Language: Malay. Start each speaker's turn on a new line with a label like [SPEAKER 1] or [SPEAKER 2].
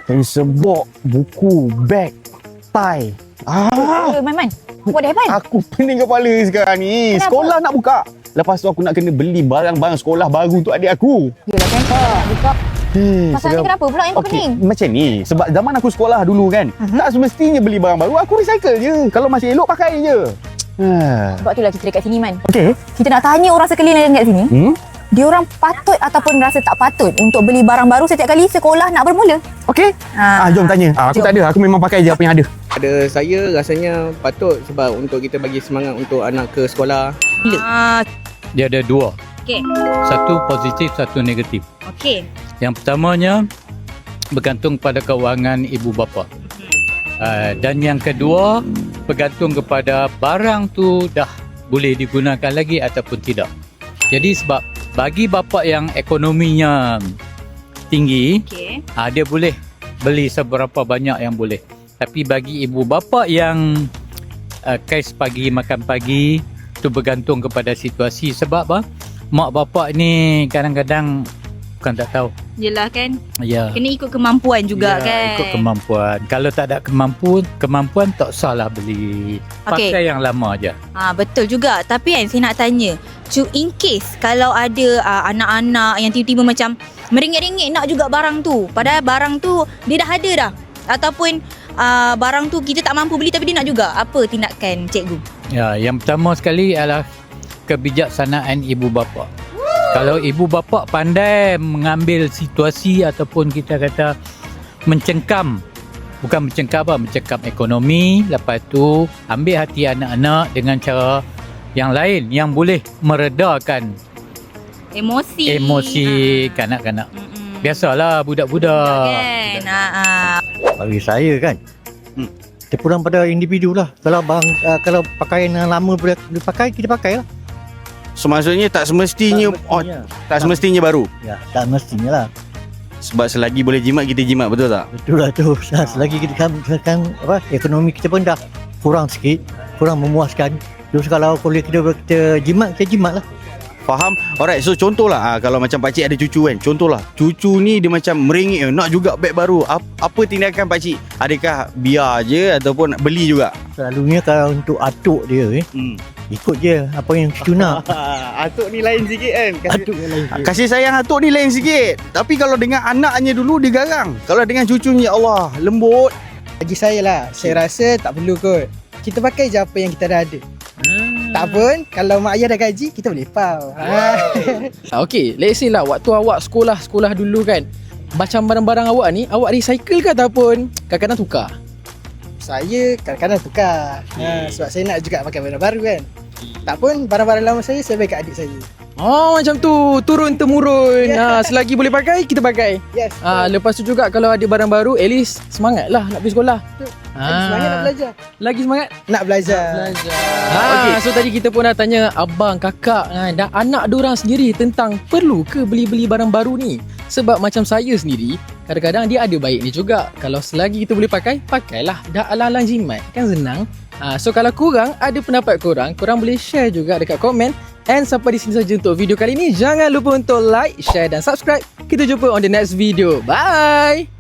[SPEAKER 1] Sebok, buku, beg, tie.
[SPEAKER 2] Man, what happened?
[SPEAKER 1] Aku pening kepala sekarang ni.
[SPEAKER 2] Kenapa?
[SPEAKER 1] Sekolah nak buka. Lepas tu aku nak kena beli barang-barang sekolah baru untuk adik aku.
[SPEAKER 2] Yelah kan, buka. Pasal ni kenapa pula yang kau pening?
[SPEAKER 1] Macam ni. Sebab zaman aku sekolah dulu kan, tak semestinya beli barang baru. Aku recycle je. Kalau masih elok, pakai je.
[SPEAKER 2] Sebab itulah kita dekat sini, Man.
[SPEAKER 1] Okey.
[SPEAKER 2] Kita nak tanya orang sekeliling dekat sini. Dia orang patut ataupun rasa tak patut untuk beli barang baru setiap kali sekolah nak bermula.
[SPEAKER 1] Okey. Jom tanya. Aku
[SPEAKER 2] Jom.
[SPEAKER 1] tak ada. Aku memang pakai je apa yang ada.
[SPEAKER 3] Pada saya rasanya patut sebab untuk kita bagi semangat untuk anak ke sekolah.
[SPEAKER 4] Dia ada dua.
[SPEAKER 2] Okey.
[SPEAKER 4] Satu positif, satu negatif.
[SPEAKER 2] Okey.
[SPEAKER 4] Yang pertamanya bergantung pada kewangan ibu bapa. Dan yang kedua bergantung kepada barang tu dah boleh digunakan lagi ataupun tidak. Jadi sebab bagi bapa yang ekonominya tinggi, dia boleh beli seberapa banyak yang boleh. Tapi bagi ibu bapa yang kais pagi makan pagi, tu bergantung kepada situasi. Sebab apa? Mak bapak ni kadang-kadang bukan tak tahu.
[SPEAKER 2] Yelah kan.
[SPEAKER 4] Ya.
[SPEAKER 2] Kena ikut kemampuan juga kan.
[SPEAKER 4] Ikut kemampuan. Kalau tak ada kemampuan tak salah beli.
[SPEAKER 2] Okey.
[SPEAKER 4] Pakai yang lama aja.
[SPEAKER 2] Betul juga. Tapi kan saya nak tanya, in case kalau ada anak-anak yang tiba-tiba macam meringit-ringit nak juga barang tu, padahal barang tu dia dah ada dah, ataupun barang tu kita tak mampu beli tapi dia nak juga, apa tindakan cikgu?
[SPEAKER 4] Ya, yang pertama sekali adalah kebijaksanaan ibu bapa. Kalau ibu bapa pandai mengambil situasi ataupun kita kata mencengkam ekonomi, lepas tu ambil hati anak-anak dengan cara yang lain yang boleh meredakan emosi kanak-kanak. Biasalah budak-budak.
[SPEAKER 2] Kan.
[SPEAKER 5] Bagi saya kan, terpulang pada individu lah. Kalau pakaian yang lama boleh dipakai, kita pakai lah.
[SPEAKER 1] So maksudnya tak semestinya baru.
[SPEAKER 5] Ya, tak mestinya lah.
[SPEAKER 1] Sebab selagi boleh jimat, kita jimat, betul tak?
[SPEAKER 5] Betul lah tu. Selagi kita kan ekonomi kita pun dah kurang sikit, kurang memuaskan. Terus kalau boleh kita jimat, kita jimat lah.
[SPEAKER 1] Faham? Alright, so contohlah kalau macam pakcik ada cucu kan. Contohlah, cucu ni dia macam meringit nak juga beg baru. Apa tindakan pakcik? Adakah biar je ataupun beli juga?
[SPEAKER 5] Selalunya kalau untuk atuk dia ikut je apa yang cucu nak.
[SPEAKER 1] Atuk ni lain sikit kan?
[SPEAKER 5] Atuk yang lain sikit.
[SPEAKER 1] Kasih sayang atuk ni lain sikit. Tapi kalau dengan anaknya dulu dia garang. Kalau dengan cucunya, Allah, lembut.
[SPEAKER 6] Bagi saya lah, saya rasa tak perlu kot. Kita pakai je apa yang kita dah ada. Tak pun, kalau mak ayah dah gaji, kita boleh pau.
[SPEAKER 7] Okey, let's say lah waktu awak sekolah dulu kan, macam barang-barang awak ni, awak recycle ke ataupun kadang-kadang tukar?
[SPEAKER 6] Saya kadang-kadang tukar. Sebab saya nak juga pakai barang baru kan. Tak pun, barang-barang lama saya bagi kat adik saya.
[SPEAKER 7] Oh, macam tu, turun-temurun. Selagi boleh pakai, kita pakai.
[SPEAKER 6] Yes.
[SPEAKER 7] Lepas tu juga kalau ada barang baru, at least semangat lah nak pergi sekolah.
[SPEAKER 6] Lagi semangat nak belajar.
[SPEAKER 7] Lagi semangat?
[SPEAKER 6] Nak belajar.
[SPEAKER 7] So tadi kita pun dah tanya abang, kakak dan anak diorang sendiri tentang perlu ke beli-beli barang baru ni. Sebab macam saya sendiri, kadang-kadang dia ada baik ni juga. Kalau selagi kita boleh pakai, pakailah. Dah alang-alang jimat, kan senang. So kalau korang ada pendapat korang boleh share juga dekat komen. And sampai di sini saja untuk video kali ni. Jangan lupa untuk like, share dan subscribe. Kita jumpa on the next video. Bye!